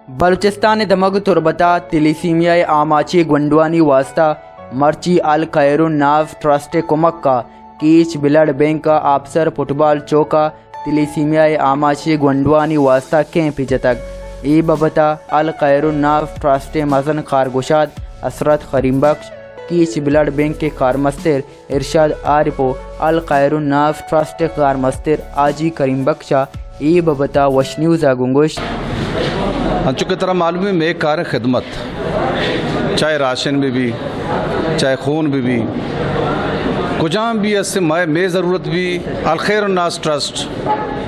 बलूचिस्तान दमग तुरबता तिलिसीमिया आमाची गुंडवानी वास्ता मर्ची अल खैरुन नाव ट्रस्ट कुमक का कीच ब्लड बैंक का अफसर फुटबॉल चौका तिलिसीमिया आमाची गुंडवानी वास्ता कैंप जतक ई बबता अल खैरुन नाव ट्रस्ट मजन खारगुशाद असरत करीम बख्श कीच ब्लड बैंक के कारमस्तर इरशाद आरिफो अल खैरुन नाव ट्रस्ट कारमस्तर आजी करीम बख्शा ई बबता वश न्यूज़ गुंगोश चूँकि तरह मालूम है मैं कार खिदमत चाहे राशन में भी चाहे खून में भी कुजाम भी इससे मैं ज़रूरत भी अल खैरुन नास ट्रस्ट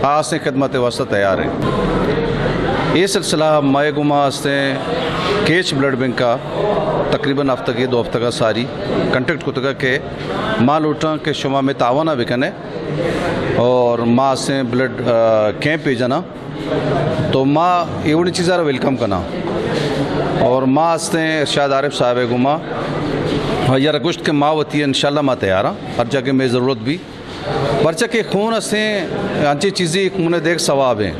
आज से खिदमत वास्ते तैयार है। ये सिलसिला माए गुमा से केच ब्लड बैंक का तकरीबन हफ्ते के 2 हफ्ते का सारी कंटेक्ट को तक के माल उठा के शुमा में तावाना बिकने और माँ से ब्लड कैंप भेजना तो माँ एवढी चीज़ारा वेलकम करना और माँ से इरशाद आरिफ साहब गुमा यार गुश्त के माँ होती है इंशाल्लाह माँ तैयार हर जगह में ज़रूरत भी बच्चा के खून से अच्छी चीज़ें खून देख सवाब है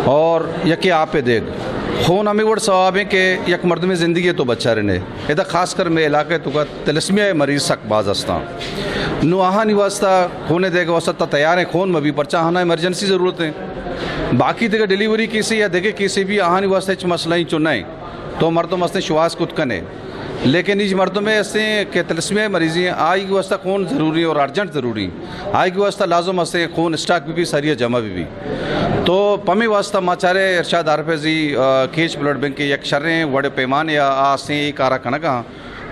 और यके आप देख खून हमें वोट सवाब है कि यक मर्द में ज़िंदगी तो बच्चा रहने इधर ख़ास कर मैं इलाके तो का तिलस्मिया मरीज़ सक बाजस्ता नु आहा निवास्ता खून देख वास्ता तैयार है खून में भी पर्चा आना इमरजेंसी ज़रूरत है बाकी देखे डिलीवरी कैसे या देखे कैसे भी आहानी वास्ते मसला ही चुनाई तो मर्दों मस्ते शुआस कुछ कने लेकिन इस मर्दों में ऐसे के तलस्मिया मरीज़ी आई की वास्ता खून ज़रूरी और अर्जेंट ज़रूरी आई की वास्ता लाजम हंसे खून स्टॉक भी सरिया जमा भी तो पमे वास्ता माचारे इरशाद आरफेजी केच ब्लड बैंक के एक शर्रें बड़े पैमाने या आसे कारा कनका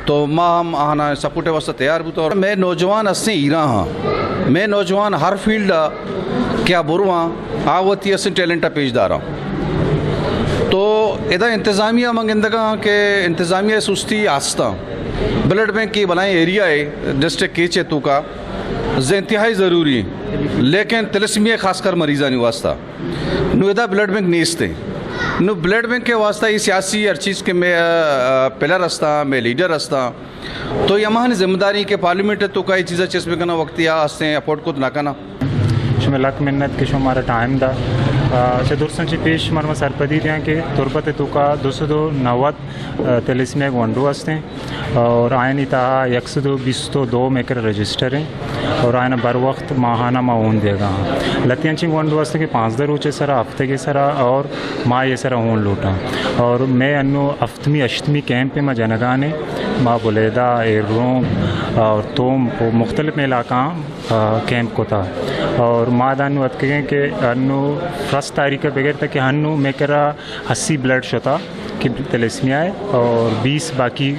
तो माँ हम आना सपोर्टे वास्ता तैयार भी तो मैं नौजवान अस्से ईरा हाँ मैं नौजवान हर फील्ड क्या बुरवा आवती अस टैलेंट पेशदार हूँ तो इधर इंतज़ामिया मंगंदगा के इंतज़ामिया सुस्ती आस्था ब्लड बैंक की बनाए एरिया है डिस्ट्रिक्ट केचे तो का इंतहाई ज़रूरी लेकिन तिलस्मिया खासकर मरीज़ा नहीं वास्ता नुदा ब्लड बैंक नीचते नु ब्लड बैंक के वास्ता ये सियासी हर चीज़ के मैं पिलर हस्ता मैं लीडर हस्ता तो यमान जिम्मेदारी के पार्लियामेंट तो कई चीज़ें चेस में करना वक्त या हस्ते अफोर्ड को ना करना लक मिन्नत के हमारा टाइम दा दुर्संची पेश मर्म सरपदी दिया कि तुरबत तुका 290 तिलिस्मिया वंडू हस्ते और आयन इता 122 मेकर रजिस्टर हैं और आयन बर वक्त माहाना माऊन देगा लतियंची वंडू हस्ते के 5 दर ऊँचे सरा हफ्ते के सरा और माँ ये सरा ऊन लूटा और मैं अनु अफ्तमी अश्तमी कैंप पे मैं जनगाने माँ बुलेदा एरों और तोम मुख्तलिफ इलाका कैंप को था और मादानु अतके के अनु फर्स्ट तारीख बगैर तक कि हनु में करा 80 ब्लड शोता कि तिलस्मिया है और 20 बाकी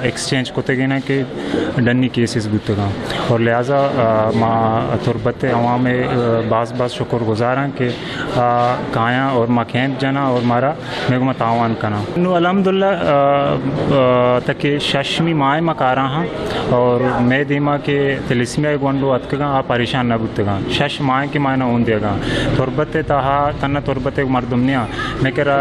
एक्सचेंज कोते गए ना कि डन्नी केसेस गुतगा और लिहाजा माँ तुरबत अवाम में बास शुक्रगुजार हैं कि काया और माँ कैंप जना और मारा मेरे को तावान करना नु अल्हम्दुलिल्लाह तक शशमी माए मकारा हाँ और मैं दीमा के तिलस्मिया गोंडो अतकगा आप परेशान न गुतगा शश माए के मायना ऊन देगा तुरबत तहा तन्ना तुरबत मरदुमनिया मैं करा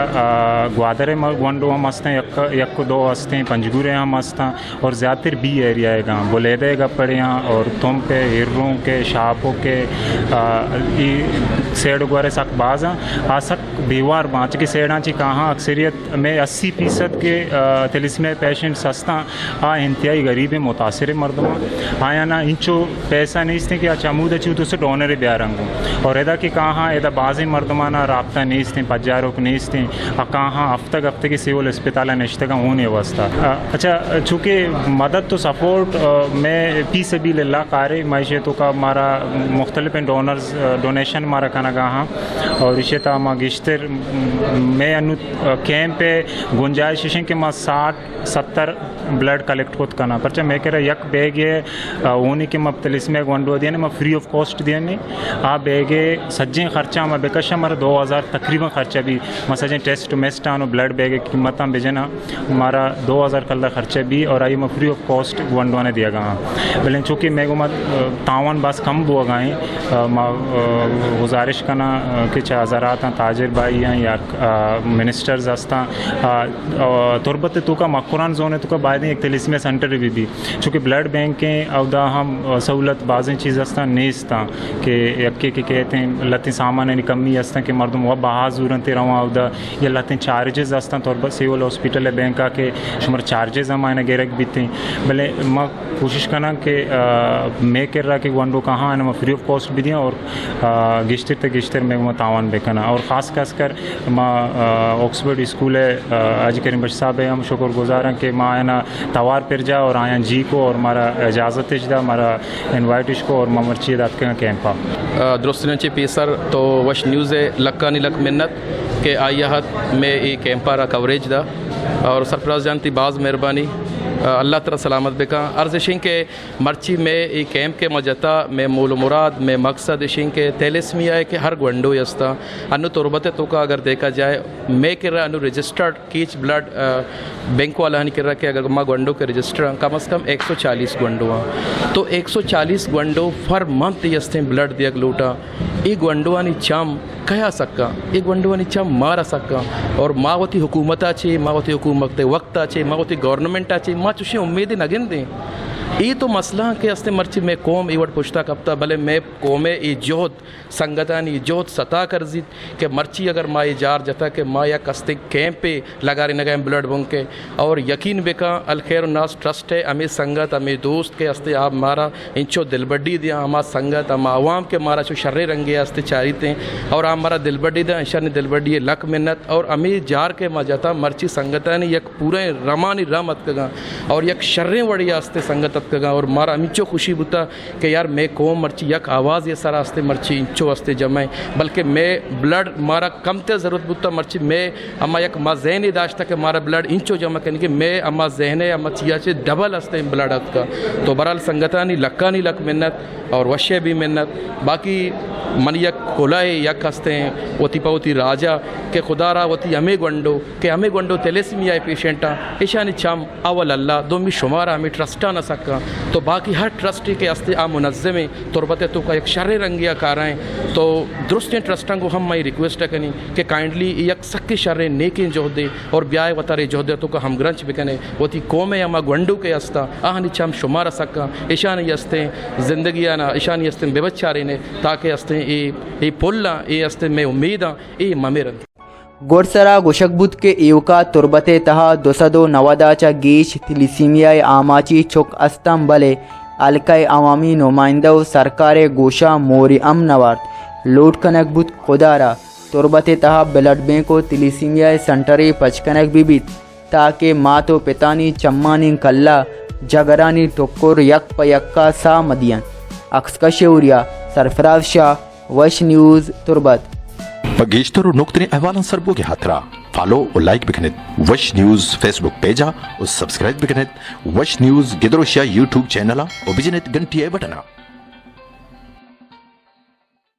ग्वादरे गोंडो हम हंसते हैं यक 2 हंसते हैं पंजगुरे हम हंसता और ज़्यादातर बी एरिया है गाँव बुलेदे का पड़े यहाँ और तुम पे हिर्रों के शापों के सेड गुआरे सक बाज़ आ सक दीवार बाँच के सेड़ा ची कहाँ अक्सरियत में 80% के तिलस्मिया पेशेंट सस्ता आ इंतहाई गरीब मुतासर मरदमा आया ना इंचो पैसा नहीं इसने कि अच्छा मुँह दची तो डोनर ब्याह रंगू और एदा कि कहाँ एदा बाज़ी मरदमाना राब्ता नहीं इसते पजारों नहीं इसते कहाँ हफ्ते के सिविल अस्पताल नश्ते का होने वास्ता अच्छा चूँकि मदद तो सपोर्ट मैं पी से भी ला कारी मैशेतों का हमारा मुख्तलिफ डोनर्स डोनेशन हमारा खाना कहाँ और इसे था माँ गिश्तर मैं अनु कैंप पे गुंजाइश के माँ 60-70 ब्लड कलेक्ट को करना पर मैं कह रहा यक बैग है ऊनी के मैं तिलस्मिया वंडो दिया मैं फ्री ऑफ कॉस्ट दिया आ बैगे सज्जें खर्चा मैं बेकशा मर 2000 तकरीबन खर्चा भी मैं सजें टेस्ट मेस्ट आनो ब्लड बैग कीमत बेजना हमारा 2000 कल्ला खर्चे भी और आई मैं फ्री ऑफ कॉस्ट गंडवाने दिया गया बोले चूँकि मैं तावन बस कम बुआ गए गुजारिश करना कि चाहे हज़ारात ताजिर भाई हैं या मिनिस्टर्स हस्ता तुरबत तो का मकुरान जोन है तो का बाद एक तलिस्मे सेंटर भी चूँकि ब्लड बैंक के अवदा हम सहूलत बाज़ चीज़ हस्ता नेस्ता कि यक्के के कहते हैं लतें सामान कमी हस्ता कि मर्दम वह बहाजूरते रवा अवदा या लतें चार्जेस हस्ता तुरबत सिविल हॉस्पिटल है बैंक के शुमर चार्जेस हम आने गेरक भी थे भले मैं कोशिश करना कि मैं कर रहा कि वंडो कहाँ आना मैं फ्री ऑफ कॉस्ट भी दिया और गिश्तर में मैं तावन बेकना और ख़ास कर मैं ऑक्सफोर्ड स्कूल है आज करीम बश साहब है हम शुक्रगुजार हैं कि मैं आया तवार पर जा और आया जी को और हमारा इजाज़त इजदा हमारा इन्वाइट को और ममरची दात के कैंपा दुरुस्त पेसर तो वश न्यूज़ लक्का नी लक मिन्नत के आयाहत में ये कैंपा रा कवरेज दा और सरफराज जानती बाज़ मेहरबानी अल्लाह तला सलामत बेका अर्ज़ शिंग के मर्ची में ये कैंप के मजता में मूल मुराद में मकसद शिंग के तेलिस्मिया है कि हर गंडो यस्ता अनु तुरबत तो का अगर देखा जाए मैं कर रहा अनु रजिस्टर्ड कीच ब्लड बैंक वाला नहीं कर रहा कि अगर माँ गंडो के रजिस्टर कम अज़ कम 140 गंडो तो 140 गंडो फर मंथ यस्ते ब्लड दिया लूटा ये गंडोवानी चाम कया सक्का ये गंडोवानी चाम मारा सक्का और मावती हुकूमत आचे मावती हुकूमत वक्त आचे मावती गवर्नमेंट आचे माँ चुशी उम्मीद नगिन दें ये तो मसला के अस्ते मर्ची में कौम इवट पुश्ता कप्ता भले मैं कौमे ये जोहद संगतान ये जोहद सता कर जीत के मर्ची अगर माँ ये जार जता कि माँ या कस्ते कैंप पे लगा रही नगाएं ब्लड बंक के और यकीन बेका अलखैर नास ट्रस्ट है अमी संगत अमी दोस्त के अस्ते आप मारा इंचो दिलबड्डी दिया हमारा संगत हम आवाम के मारा चो शर्रे रंगे अस्ते चाहते और हमारा दिलबड्डी दिया इंशा ने दिलबड्डी लक मिन्नत और अमी जार के माँ जता मर्ची संगतान यक पूरे रमानी रमत कगा और यक शर्रे वड़ी अस्ते संगत कगा और मारा इंचो खुशी बुता कि यार मैं कौम मर्ची यक आवाज़ ये सारा अस्ते मर्ची इंचो अस्ते जमाए बल्कि मैं ब्लड मारा कम ते ज़रूरत बुता मर्ची मैं अम्मा यक माँ जहन दाश्ता कि मारा ब्लड इंचो जमा करने के मैं अम्मा जहने अम्मा चिया से डबल अस्ते ब्लड अत का तो बहरहाल संगतानी लक मिन्नत और वशे भी मिन्नत बाकी मन यक कोलाए यक हस्ते वती पवती राजा के खुदारा वती हमें गंडो तेलेस्मिया पेशेंटा ईशानी छम अवल अल्लाह दो मी शुमारा हमें ट्रस्टा न सका तो बाकी हर ट्रस्टी के हस्ते आ मुनज़्ज़मे तुरबत तो का एक शर्रे रंगिया काराएँ तो दुरुस्त ट्रस्टा को हम मई रिक्वेस्ट कनी कि काइंडली यक सक्के शर्रे नेके जोहदे और ब्याह वतारे जोहदे तो का हम ग्रंच बिकने वती कौमे अमा गंडू के हस्ता आहनी छम शुमारा सका ईशानी हस्ते ज़िंदगी ना ईशानी हस्ते बेबच्चारे ने ताकि हस्ते ये पुल्ला ये हस्ते में उम्मीद ये ममेरन गोरसरा गोशकबुद के एवका तुरबते तहा 290 गीच तिलिसीमियाई आमाची चुक अस्तम बले अलकाय अवामी नुमाइंदा सरकार गोशा मोरी अमनवार लोट कनक बुत खुदारा तुरबते तहा ब्लड बैंक को तिलिसीमियाई सेंटरे पचकनक बीबीत ताकि माँ तो पितानी चम्मानी कल्ला जगरानी टुक्कुर यक पयक्का सा मदियन अक्सकशेउरिया सरफराज शाह वश न्यूज़ तुरबत गेश्तर नुक्तने अहवालन सरबोगे हाथरा फॉलो और लाइक बिकनेत वश न्यूज़ फेसबुक पेजा और सब्सक्राइब बिकनेत वश न्यूज़ गिदरोशिया यूट्यूब चैनल और बिजनेत घंटी बटना